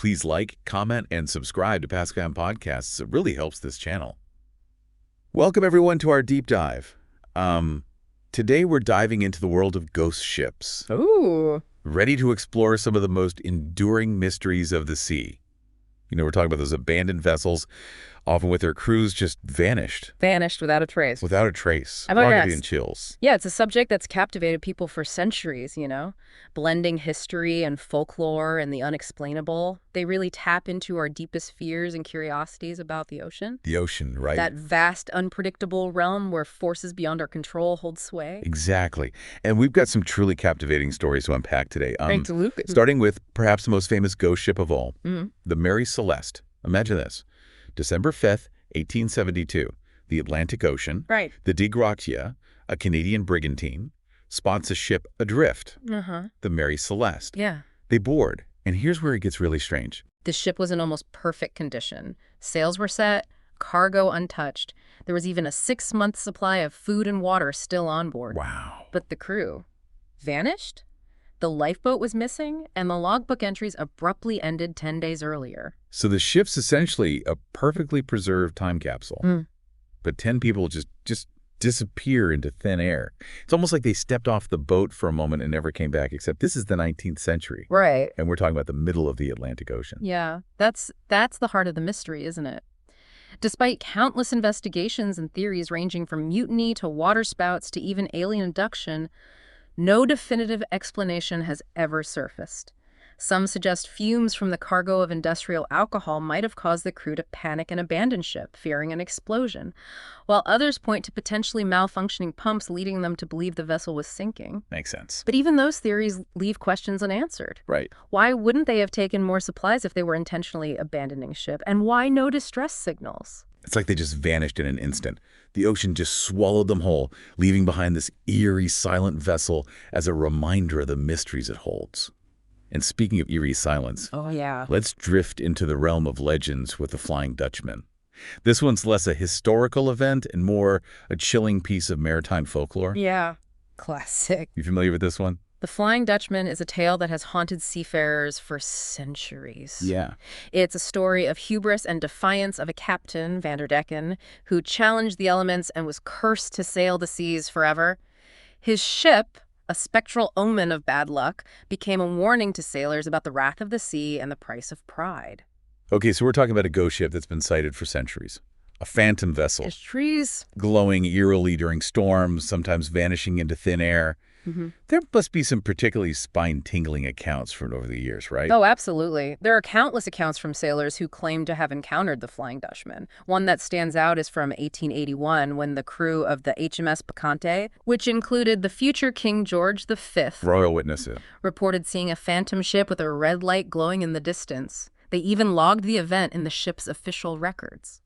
Please like, comment, and subscribe to Pascal Podcasts. It really helps this channel. Welcome, everyone, to our deep dive. Today we're diving into the world of ghost ships. Ooh. Ready to explore some of the most enduring mysteries of the sea. You know, we're talking about those abandoned vessels, often with their crews just vanished. Vanished without a trace. Without a trace. How about Rocketing chills. Yeah, it's a subject that's captivated people for centuries, blending history and folklore and the unexplainable. They really tap into our deepest fears and curiosities about the ocean. The ocean, right? That vast, unpredictable realm where forces beyond our control hold sway. Exactly. And we've got some truly captivating stories to unpack today. Absolutely. Starting with perhaps the most famous ghost ship of all, the Mary Celeste. Imagine this. December 5th, 1872, the Atlantic Ocean, Right. the Dei Gratia, a Canadian brigantine, spots a ship adrift, the Mary Celeste. Yeah. They board, and here's where it gets really strange. The ship was in almost perfect condition. Sails were set, cargo untouched. There was even a 6-month supply of food and water still on board. Wow. But the crew vanished? The lifeboat was missing, and the logbook entries abruptly ended 10 days earlier. So the ship's essentially a perfectly preserved time capsule. But 10 people just disappear into thin air. It's almost like they stepped off the boat for a moment and never came back, except this is the 19th century. Right. And we're talking about the middle of the Atlantic Ocean. Yeah, that's the heart of the mystery, isn't it? Despite countless investigations and theories ranging from mutiny to waterspouts to even alien abduction, no definitive explanation has ever surfaced. Some suggest fumes from the cargo of industrial alcohol might have caused the crew to panic and abandon ship, fearing an explosion, while others point to potentially malfunctioning pumps leading them to believe the vessel was sinking. Makes sense. But even those theories leave questions unanswered. Right. Why wouldn't they have taken more supplies if they were intentionally abandoning ship? And why no distress signals? It's like they just vanished in an instant. The ocean just swallowed them whole, leaving behind this eerie, silent vessel as a reminder of the mysteries it holds. And speaking of eerie silence, Oh, yeah. let's drift into the realm of legends with the Flying Dutchman. This one's less a historical event and more a chilling piece of maritime folklore. Yeah. Classic. You familiar with this one? The Flying Dutchman is a tale that has haunted seafarers for centuries. Yeah. It's a story of hubris and defiance of a captain, Vanderdecken, who challenged the elements and was cursed to sail the seas forever. His ship, a spectral omen of bad luck, became a warning to sailors about the wrath of the sea and the price of pride. Okay, so we're talking about a ghost ship that's been sighted for centuries. A phantom vessel, Histories. glowing eerily during storms, sometimes vanishing into thin air. There must be some particularly spine-tingling accounts from over the years, right? Oh, absolutely. There are countless accounts from sailors who claim to have encountered the Flying Dutchman. One that stands out is from 1881, when the crew of the HMS Brigantine, which included the future King George V, Royal witnesses. reported seeing a phantom ship with a red light glowing in the distance. They even logged the event in the ship's official records.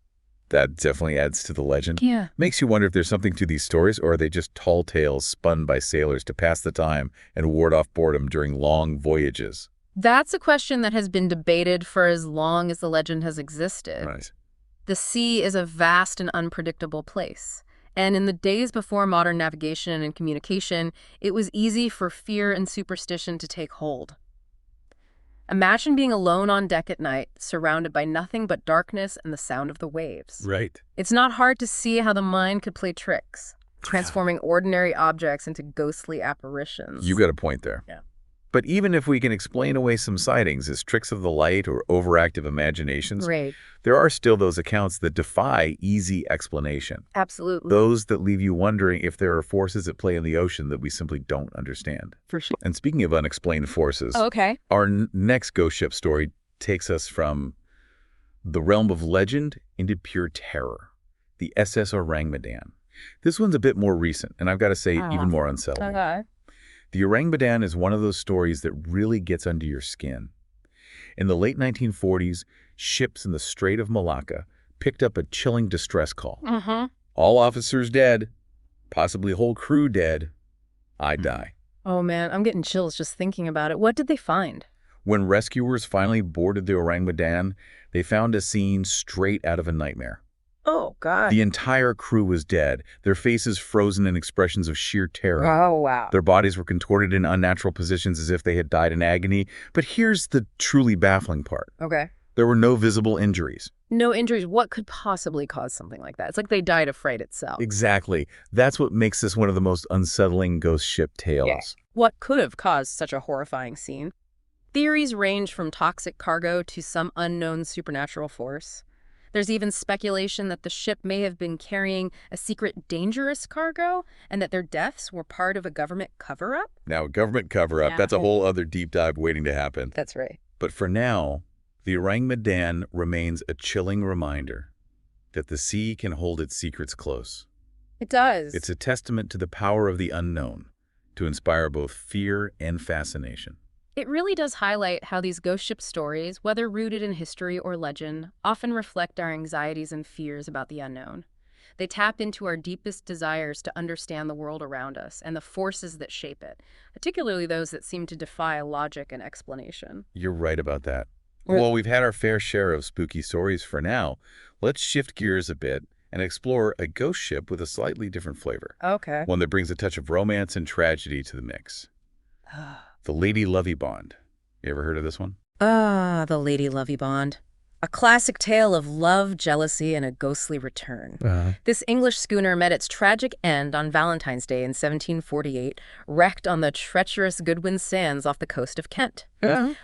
That definitely adds to the legend. Yeah. Makes you wonder if there's something to these stories, or are they just tall tales spun by sailors to pass the time and ward off boredom during long voyages? That's a question that has been debated for as long as the legend has existed. Right. The sea is a vast and unpredictable place. And in the days before modern navigation and communication, it was easy for fear and superstition to take hold. Imagine being alone on deck at night, surrounded by nothing but darkness and the sound of the waves. Right. It's not hard to see how the mind could play tricks, transforming ordinary objects into ghostly apparitions. You got a point there. Yeah. But even if we can explain away some sightings as tricks of the light or overactive imaginations, Great. there are still those accounts that defy easy explanation. Absolutely. Those that leave you wondering if there are forces at play in the ocean that we simply don't understand. For sure. And speaking of unexplained forces, Okay. our next ghost ship story takes us from the realm of legend into pure terror, the SS Orang Medan. This one's a bit more recent, and I've got to say, even more unsettling. Okay. The Orang Medan is one of those stories that really gets under your skin. In the late 1940s, ships in the Strait of Malacca picked up a chilling distress call. All officers dead, possibly whole crew dead. I die. Oh, man, I'm getting chills just thinking about it. What did they find? When rescuers finally boarded the Orang Medan, they found a scene straight out of a nightmare. Oh, God. The entire crew was dead, their faces frozen in expressions of sheer terror. Oh, wow. Their bodies were contorted in unnatural positions as if they had died in agony. But here's the truly baffling part. Okay. There were no visible injuries. No injuries. What could possibly cause something like that? It's like they died of fright itself. Exactly. That's what makes this one of the most unsettling ghost ship tales. Yeah. What could have caused such a horrifying scene? Theories range from toxic cargo to some unknown supernatural force. There's even speculation that the ship may have been carrying a secret dangerous cargo and that their deaths were part of a government cover-up. Now, a government cover-up, Yeah. that's a whole other deep dive waiting to happen. That's right. But for now, the Orang Medan remains a chilling reminder that the sea can hold its secrets close. It does. It's a testament to the power of the unknown, to inspire both fear and fascination. It really does highlight how these ghost ship stories, whether rooted in history or legend, often reflect our anxieties and fears about the unknown. They tap into our deepest desires to understand the world around us and the forces that shape it, particularly those that seem to defy logic and explanation. You're right about that. Well, we've had our fair share of spooky stories for now. Let's shift gears a bit and explore a ghost ship with a slightly different flavor. Okay. One that brings a touch of romance and tragedy to the mix. The Lady Lovey Bond. You ever heard of this one? The Lady Lovey Bond. A classic tale of love, jealousy, and a ghostly return. This English schooner met its tragic end on Valentine's Day in 1748, wrecked on the treacherous Goodwin Sands off the coast of Kent.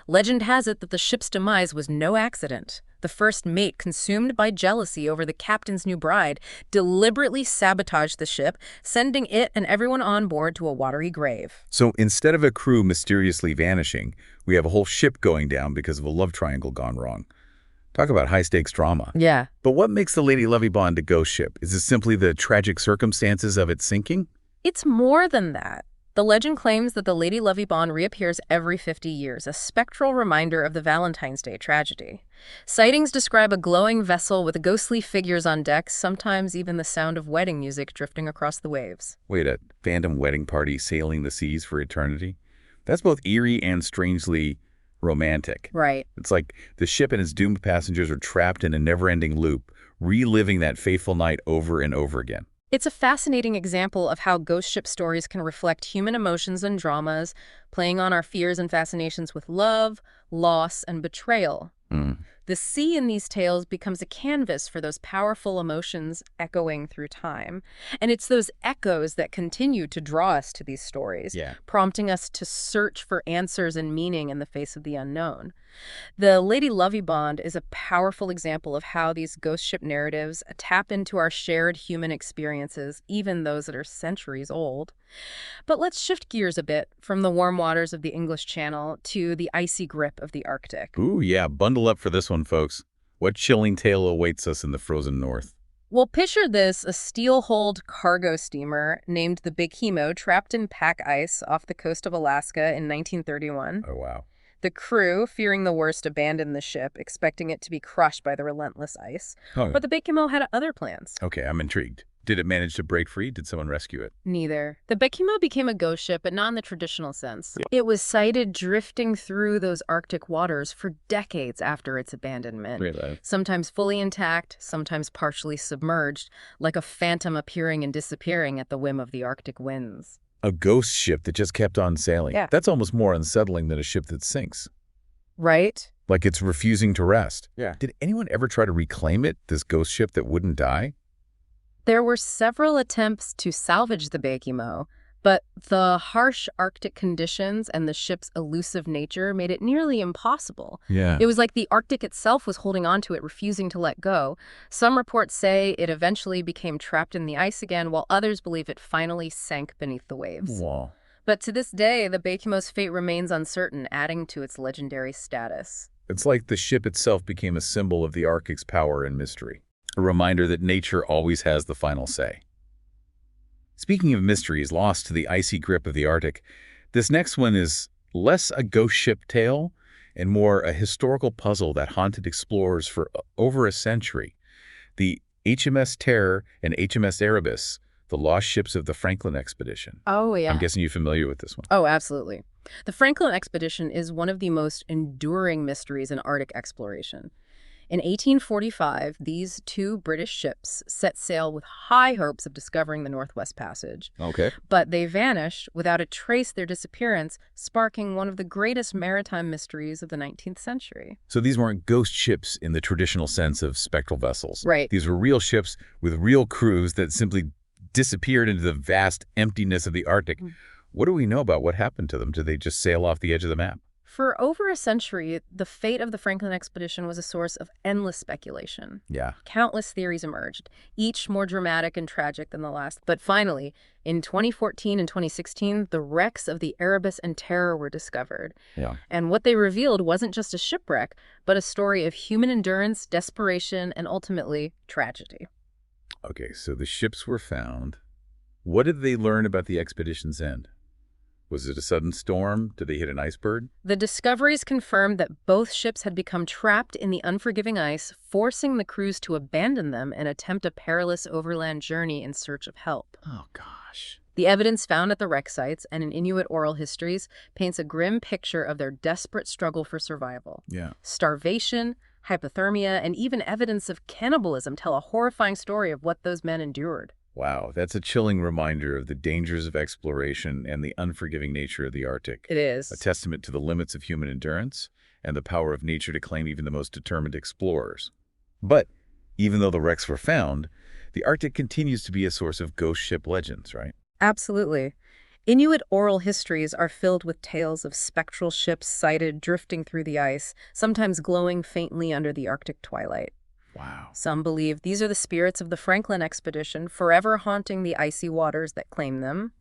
Legend has it that the ship's demise was no accident. The first mate, consumed by jealousy over the captain's new bride, deliberately sabotaged the ship, sending it and everyone on board to a watery grave. So instead of a crew mysteriously vanishing, we have a whole ship going down because of a love triangle gone wrong. Talk about high-stakes drama. Yeah. But what makes the Lady Lovey Bond a ghost ship? Is it simply the tragic circumstances of its sinking? It's more than that. The legend claims that the Lady Lovey Bond reappears every 50 years, a spectral reminder of the Valentine's Day tragedy. Sightings describe a glowing vessel with ghostly figures on deck, sometimes even the sound of wedding music drifting across the waves. Wait, a phantom wedding party sailing the seas for eternity? That's both eerie and strangely romantic. Right. It's like the ship and its doomed passengers are trapped in a never-ending loop, reliving that fateful night over and over again. It's a fascinating example of how ghost ship stories can reflect human emotions and dramas, playing on our fears and fascinations with love, loss, and betrayal. The sea in these tales becomes a canvas for those powerful emotions echoing through time. And it's those echoes that continue to draw us to these stories, prompting us to search for answers and meaning in the face of the unknown. The Lady Lovey Bond is a powerful example of how these ghost ship narratives tap into our shared human experiences, even those that are centuries old. But let's shift gears a bit from the warm waters of the English Channel to the icy grip of the Arctic. Ooh, yeah, bundle up for this one, folks. What chilling tale awaits us in the frozen north? Well, picture this, a steel-hulled cargo steamer named the Big Hemo trapped in pack ice off the coast of Alaska in 1931. Oh, wow. The crew, fearing the worst, abandoned the ship, expecting it to be crushed by the relentless ice. But the Big Hemo had other plans. Okay, I'm intrigued. Did it manage to break free? Did someone rescue it? Neither. The Big Hemo became a ghost ship, but not in the traditional sense. It was sighted drifting through those Arctic waters for decades after its abandonment. Really? Sometimes fully intact, sometimes partially submerged, like a phantom appearing and disappearing at the whim of the Arctic winds. A ghost ship that just kept on sailing. Yeah. That's almost more unsettling than a ship that sinks. Right? Like it's refusing to rest. Yeah. Did anyone ever try to reclaim it, this ghost ship that wouldn't die? There were several attempts to salvage the Big Hemo, but the harsh Arctic conditions and the ship's elusive nature made it nearly impossible. Yeah. It was like the Arctic itself was holding on to it, refusing to let go. Some reports say it eventually became trapped in the ice again, while others believe it finally sank beneath the waves. Wow. But to this day, the Big Hemo's fate remains uncertain, adding to its legendary status. It's like the ship itself became a symbol of the Arctic's power and mystery. A reminder that nature always has the final say. Speaking of mysteries lost to the icy grip of the Arctic, this next one is less a ghost ship tale and more a historical puzzle that haunted explorers for over a century. The HMS Terror and HMS Erebus, the lost ships of the Franklin expedition. Oh, yeah. I'm guessing you're familiar with this one. Oh, absolutely. The Franklin expedition is one of the most enduring mysteries in Arctic exploration. In 1845, these two British ships set sail with high hopes of discovering the Northwest Passage. Okay. But they vanished without a trace, their disappearance sparking one of the greatest maritime mysteries of the 19th century. So these weren't ghost ships in the traditional sense of spectral vessels. Right. These were real ships with real crews that simply disappeared into the vast emptiness of the Arctic. What do we know about what happened to them? Did they just sail off the edge of the map? For over a century, the fate of the Franklin expedition was a source of endless speculation. Yeah. Countless theories emerged, each more dramatic and tragic than the last. But finally, in 2014 and 2016, the wrecks of the Erebus and Terror were discovered. Yeah. And what they revealed wasn't just a shipwreck, but a story of human endurance, desperation, and ultimately, tragedy. Okay, so the ships were found. What did they learn about the expedition's end? Was it a sudden storm? Did they hit an iceberg? The discoveries confirmed that both ships had become trapped in the unforgiving ice, forcing the crews to abandon them and attempt a perilous overland journey in search of help. Oh, gosh. The evidence found at the wreck sites and in Inuit oral histories paints a grim picture of their desperate struggle for survival. Yeah. Starvation, hypothermia, and even evidence of cannibalism tell a horrifying story of what those men endured. Wow, that's a chilling reminder of the dangers of exploration and the unforgiving nature of the Arctic. It is. A testament to the limits of human endurance and the power of nature to claim even the most determined explorers. But even though the wrecks were found, the Arctic continues to be a source of ghost ship legends, right? Absolutely. Inuit oral histories are filled with tales of spectral ships sighted drifting through the ice, sometimes glowing faintly under the Arctic twilight. Wow. Some believe these are the spirits of the Franklin expedition, forever haunting the icy waters that claim them,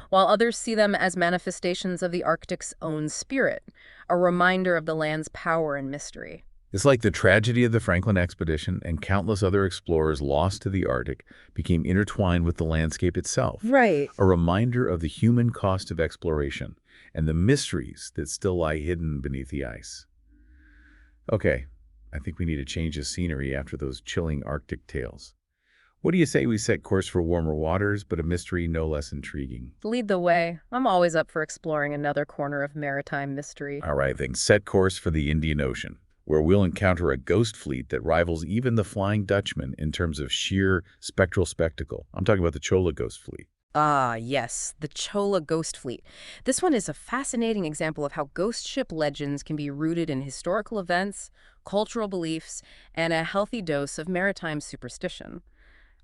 while others see them as manifestations of the Arctic's own spirit, a reminder of the land's power and mystery. It's like the tragedy of the Franklin expedition and countless other explorers lost to the Arctic became intertwined with the landscape itself. Right. A reminder of the human cost of exploration and the mysteries that still lie hidden beneath the ice. Okay. I think we need to change the scenery after those chilling Arctic tales. What do you say we set course for warmer waters, but a mystery no less intriguing? Lead the way. I'm always up for exploring another corner of maritime mystery. All right, then set course for the Indian Ocean, where we'll encounter a ghost fleet that rivals even the Flying Dutchman in terms of sheer spectral spectacle. I'm talking about the Chola Ghost Fleet. Ah, yes, the Chola Ghost Fleet. This one is a fascinating example of how ghost ship legends can be rooted in historical events, cultural beliefs, and a healthy dose of maritime superstition.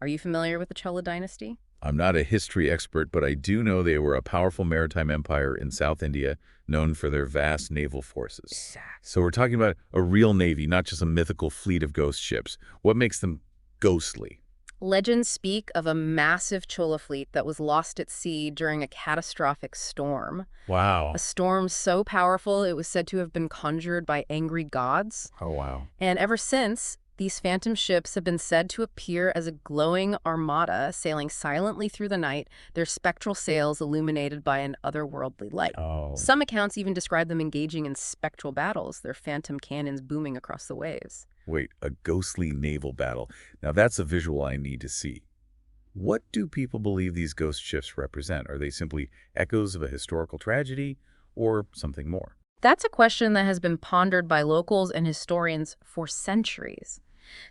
Are you familiar with the Chola dynasty? I'm not a history expert, but I do know they were a powerful maritime empire in South India, known for their vast naval forces. Exactly. So we're talking about a real navy, not just a mythical fleet of ghost ships. What makes them ghostly? Legends speak of a massive Chola fleet that was lost at sea during a catastrophic storm. Wow. A storm so powerful it was said to have been conjured by angry gods. Oh, wow. And ever since, these phantom ships have been said to appear as a glowing armada sailing silently through the night, their spectral sails illuminated by an otherworldly light. Oh. Some accounts even describe them engaging in spectral battles, their phantom cannons booming across the waves. Wait, a ghostly naval battle. Now that's a visual I need to see. What do people believe these ghost ships represent? Are they simply echoes of a historical tragedy or something more? That's a question that has been pondered by locals and historians for centuries.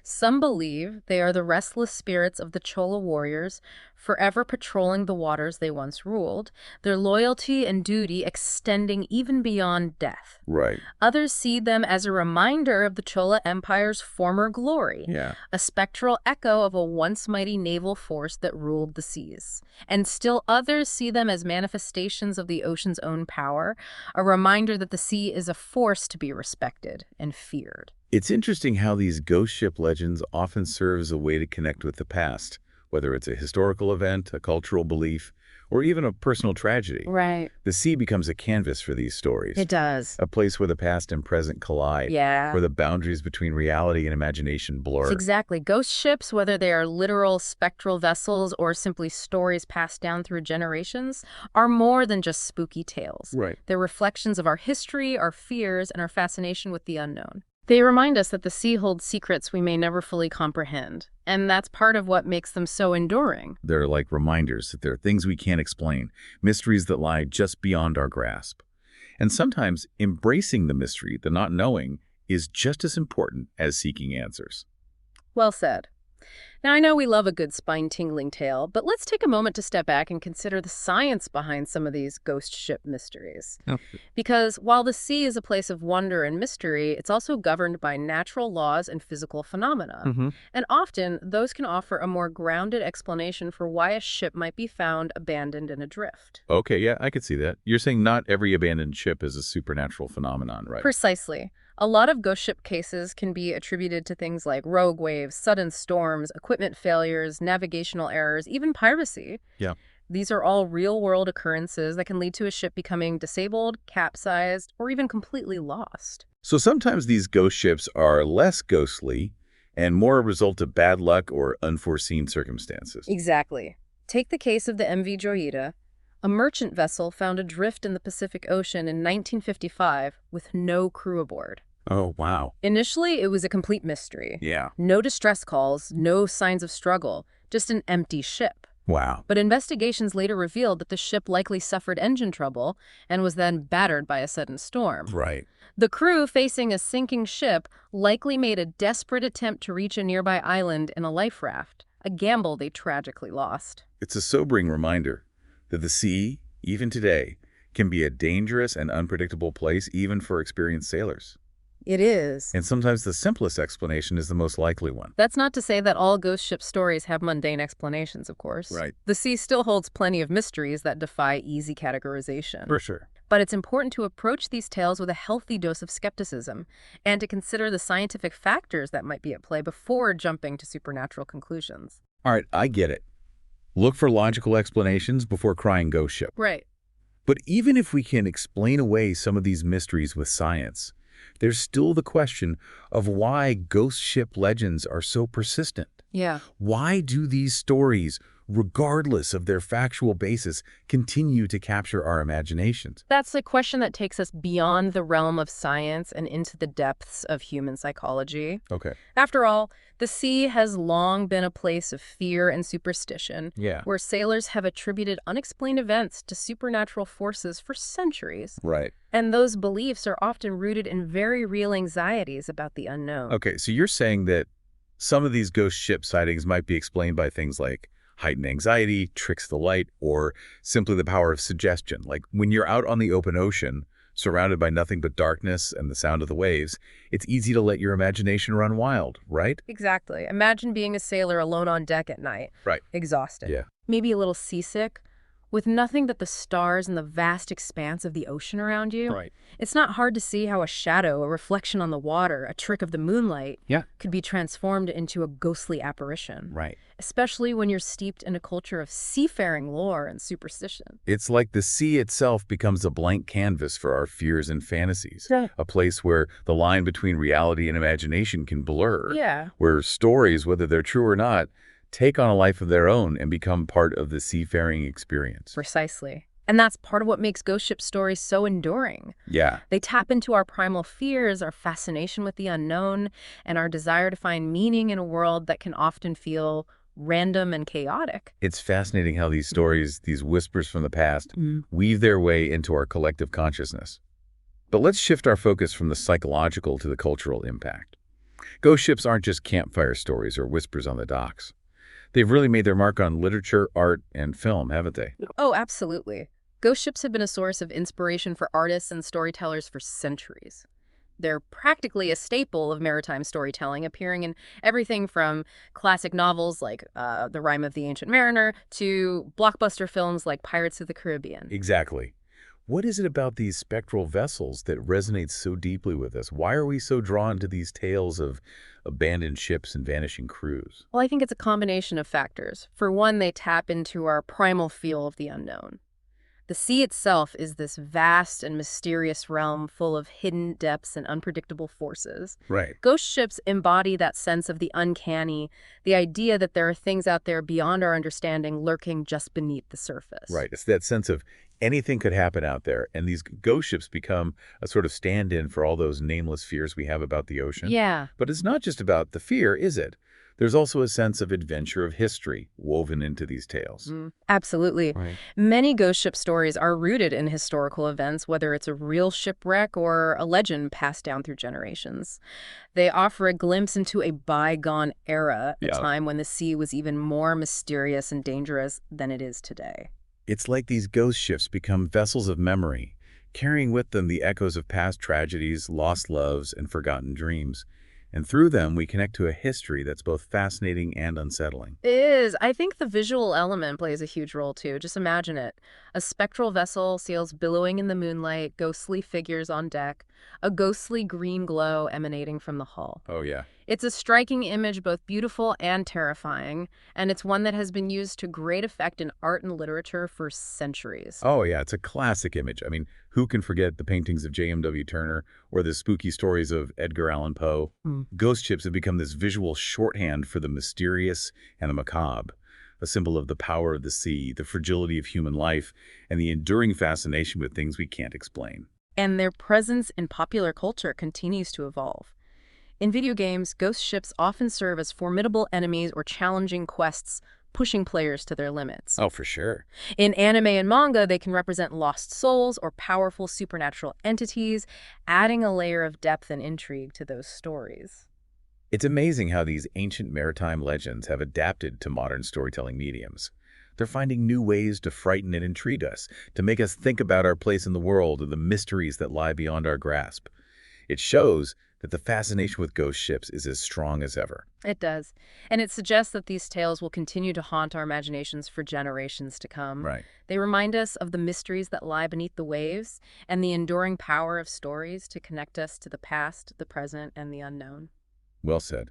Some believe they are the restless spirits of the Chola warriors, forever patrolling the waters they once ruled, their loyalty and duty extending even beyond death. Right. Others see them as a reminder of the Chola Empire's former glory, a spectral echo of a once mighty naval force that ruled the seas. And still others see them as manifestations of the ocean's own power, a reminder that the sea is a force to be respected and feared. It's interesting how these ghost ship legends often serve as a way to connect with the past, whether it's a historical event, a cultural belief, or even a personal tragedy. Right. The sea becomes a canvas for these stories. It does. A place where the past and present collide. Yeah. Where the boundaries between reality and imagination blur. Exactly. Ghost ships, whether they are literal spectral vessels or simply stories passed down through generations, are more than just spooky tales. Right. They're reflections of our history, our fears, and our fascination with the unknown. They remind us that the sea holds secrets we may never fully comprehend, and that's part of what makes them so enduring. They're like reminders that there are things we can't explain, mysteries that lie just beyond our grasp. And sometimes embracing the mystery, the not knowing, is just as important as seeking answers. Well said. Now, I know we love a good spine-tingling tale, but let's take a moment to step back and consider the science behind some of these ghost ship mysteries. Oh. Because while the sea is a place of wonder and mystery, it's also governed by natural laws and physical phenomena. And often, those can offer a more grounded explanation for why a ship might be found abandoned and adrift. Okay, yeah, I could see that. You're saying not every abandoned ship is a supernatural phenomenon, right? Precisely. A lot of ghost ship cases can be attributed to things like rogue waves, sudden storms, equipment failures, navigational errors, even piracy. Yeah. These are all real-world occurrences that can lead to a ship becoming disabled, capsized, or even completely lost. So sometimes these ghost ships are less ghostly and more a result of bad luck or unforeseen circumstances. Exactly. Take the case of the MV Joyita, a merchant vessel found adrift in the Pacific Ocean in 1955 with no crew aboard. Oh, wow. Initially, it was a complete mystery. Yeah. No distress calls, no signs of struggle, just an empty ship. Wow. But investigations later revealed that the ship likely suffered engine trouble and was then battered by a sudden storm. Right. The crew, facing a sinking ship, likely made a desperate attempt to reach a nearby island in a life raft, a gamble they tragically lost. It's a sobering reminder that the sea, even today, can be a dangerous and unpredictable place even for experienced sailors. It is. And sometimes the simplest explanation is the most likely one. That's not to say that all ghost ship stories have mundane explanations, of course. Right. The sea still holds plenty of mysteries that defy easy categorization. For sure. But it's important to approach these tales with a healthy dose of skepticism and to consider the scientific factors that might be at play before jumping to supernatural conclusions. All right, I get it. Look for logical explanations before crying ghost ship. Right. But even if we can explain away some of these mysteries with science, there's still the question of why ghost ship legends are so persistent. Yeah. Why do these stories, regardless of their factual basis, continue to capture our imaginations? That's a question that takes us beyond the realm of science and into the depths of human psychology. Okay. After all, the sea has long been a place of fear and superstition, Yeah. where sailors have attributed unexplained events to supernatural forces for centuries. Right. And those beliefs are often rooted in very real anxieties about the unknown. Okay, so you're saying that some of these ghost ship sightings might be explained by things like heightened anxiety, tricks of the light, or simply the power of suggestion. Like when you're out on the open ocean, surrounded by nothing but darkness and the sound of the waves, it's easy to let your imagination run wild, right? Exactly. Imagine being a sailor alone on deck at night. Right. Exhausted. Yeah. Maybe a little seasick, with nothing but the stars and the vast expanse of the ocean around you. Right. It's not hard to see how a shadow, a reflection on the water, a trick of the moonlight, Yeah. could be transformed into a ghostly apparition. Right. Especially when you're steeped in a culture of seafaring lore and superstition. It's like the sea itself becomes a blank canvas for our fears and fantasies. Yeah. A place where the line between reality and imagination can blur. Yeah. Where stories, whether they're true or not, take on a life of their own and become part of the seafaring experience. Precisely. And that's part of what makes ghost ship stories so enduring. Yeah. They tap into our primal fears, our fascination with the unknown, and our desire to find meaning in a world that can often feel random and chaotic. It's fascinating how these stories, these whispers from the past, weave their way into our collective consciousness. But let's shift our focus from the psychological to the cultural impact. Ghost ships aren't just campfire stories or whispers on the docks. They've really made their mark on literature, art, and film, haven't they? Oh, absolutely. Ghost ships have been a source of inspiration for artists and storytellers for centuries. They're practically a staple of maritime storytelling, appearing in everything from classic novels like The Rime of the Ancient Mariner to blockbuster films like Pirates of the Caribbean. Exactly. What is it about these spectral vessels that resonates so deeply with us? Why are we so drawn to these tales of abandoned ships and vanishing crews? Well, I think it's a combination of factors. For one, they tap into our primal feel of the unknown. The sea itself is this vast and mysterious realm full of hidden depths and unpredictable forces. Right. Ghost ships embody that sense of the uncanny, the idea that there are things out there beyond our understanding lurking just beneath the surface. Right. It's that sense of anything could happen out there, and these ghost ships become a sort of stand-in for all those nameless fears we have about the ocean. Yeah. But it's not just about the fear, is it? There's also a sense of adventure of history woven into these tales. Absolutely. Right. Many ghost ship stories are rooted in historical events, whether it's a real shipwreck or a legend passed down through generations. They offer a glimpse into a bygone era, a Yeah. time when the sea was even more mysterious and dangerous than it is today. It's like these ghost ships become vessels of memory, carrying with them the echoes of past tragedies, lost loves, and forgotten dreams. And through them, we connect to a history that's both fascinating and unsettling. It is. I think the visual element plays a huge role too. Just imagine it. A spectral vessel, sails billowing in the moonlight, ghostly figures on deck, a ghostly green glow emanating from the hull. Oh, yeah. It's a striking image, both beautiful and terrifying, and it's one that has been used to great effect in art and literature for centuries. Oh, yeah, it's a classic image. I mean, who can forget the paintings of J.M.W. Turner or the spooky stories of Edgar Allan Poe? Ghost ships have become this visual shorthand for the mysterious and the macabre, a symbol of the power of the sea, the fragility of human life, and the enduring fascination with things we can't explain. And their presence in popular culture continues to evolve. In video games, ghost ships often serve as formidable enemies or challenging quests, pushing players to their limits. Oh, for sure. In anime and manga, they can represent lost souls or powerful supernatural entities, adding a layer of depth and intrigue to those stories. It's amazing how these ancient maritime legends have adapted to modern storytelling mediums. They're finding new ways to frighten and intrigue us, to make us think about our place in the world and the mysteries that lie beyond our grasp. It shows that the fascination with ghost ships is as strong as ever. It does. And it suggests that these tales will continue to haunt our imaginations for generations to come. Right. They remind us of the mysteries that lie beneath the waves and the enduring power of stories to connect us to the past, the present, and the unknown. Well said.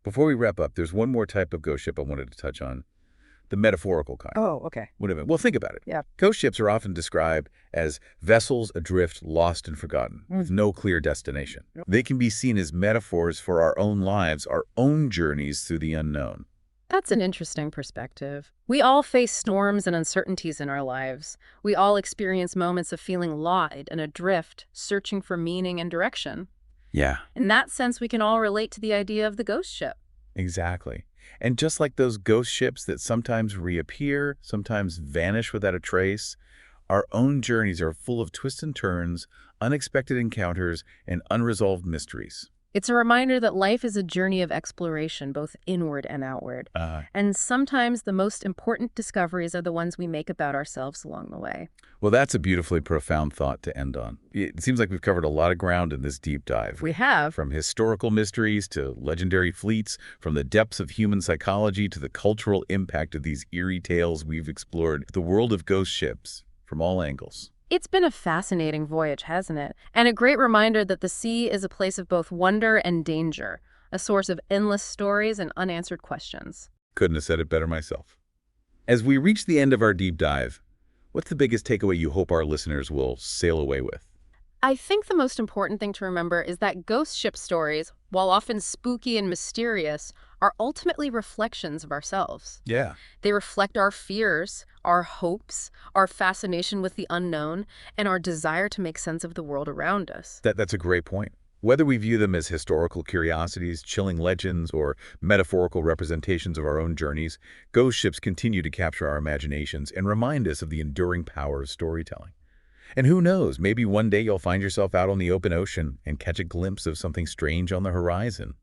Before we wrap up, there's one more type of ghost ship I wanted to touch on. The metaphorical kind. Oh, okay. Whatever. Well, think about it. Yeah. Ghost ships are often described as vessels adrift, lost and forgotten, with no clear destination. Yep. They can be seen as metaphors for our own lives, our own journeys through the unknown. That's an interesting perspective. We all face storms and uncertainties in our lives. We all experience moments of feeling lost and adrift, searching for meaning and direction. Yeah, In that sense, we can all relate to the idea of the ghost ship. exactly. And just like those ghost ships that sometimes reappear, sometimes vanish without a trace, our own journeys are full of twists and turns, unexpected encounters, and unresolved mysteries. It's a reminder that life is a journey of exploration, both inward and outward. And sometimes the most important discoveries are the ones we make about ourselves along the way. Well, that's a beautifully profound thought to end on. It seems like we've covered a lot of ground in this deep dive. We have. From historical mysteries to legendary fleets, from the depths of human psychology to the cultural impact of these eerie tales, we've explored the world of ghost ships from all angles. It's been a fascinating voyage, hasn't it? And a great reminder that the sea is a place of both wonder and danger, a source of endless stories and unanswered questions. Couldn't have said it better myself. As we reach the end of our deep dive, what's the biggest takeaway you hope our listeners will sail away with? I think the most important thing to remember is that ghost ship stories, while often spooky and mysterious, are ultimately reflections of ourselves. Yeah. They reflect our fears, our hopes, our fascination with the unknown, and our desire to make sense of the world around us. That's a great point. Whether we view them as historical curiosities, chilling legends, or metaphorical representations of our own journeys, ghost ships continue to capture our imaginations and remind us of the enduring power of storytelling. And who knows, maybe one day you'll find yourself out on the open ocean and catch a glimpse of something strange on the horizon.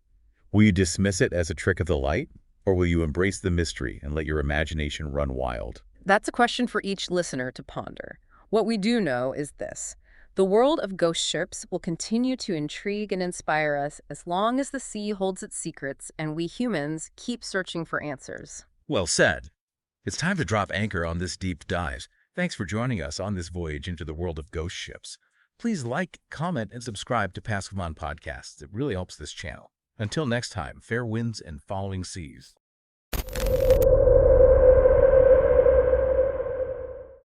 Will you dismiss it as a trick of the light, or will you embrace the mystery and let your imagination run wild? That's a question for each listener to ponder. What we do know is this. The world of ghost ships will continue to intrigue and inspire us as long as the sea holds its secrets and we humans keep searching for answers. Well said. It's time to drop anchor on this deep dive. Thanks for joining us on this voyage into the world of ghost ships. Please like, comment, and subscribe to Pass Come On Podcasts. It really helps this channel. Until next time, fair winds and following seas.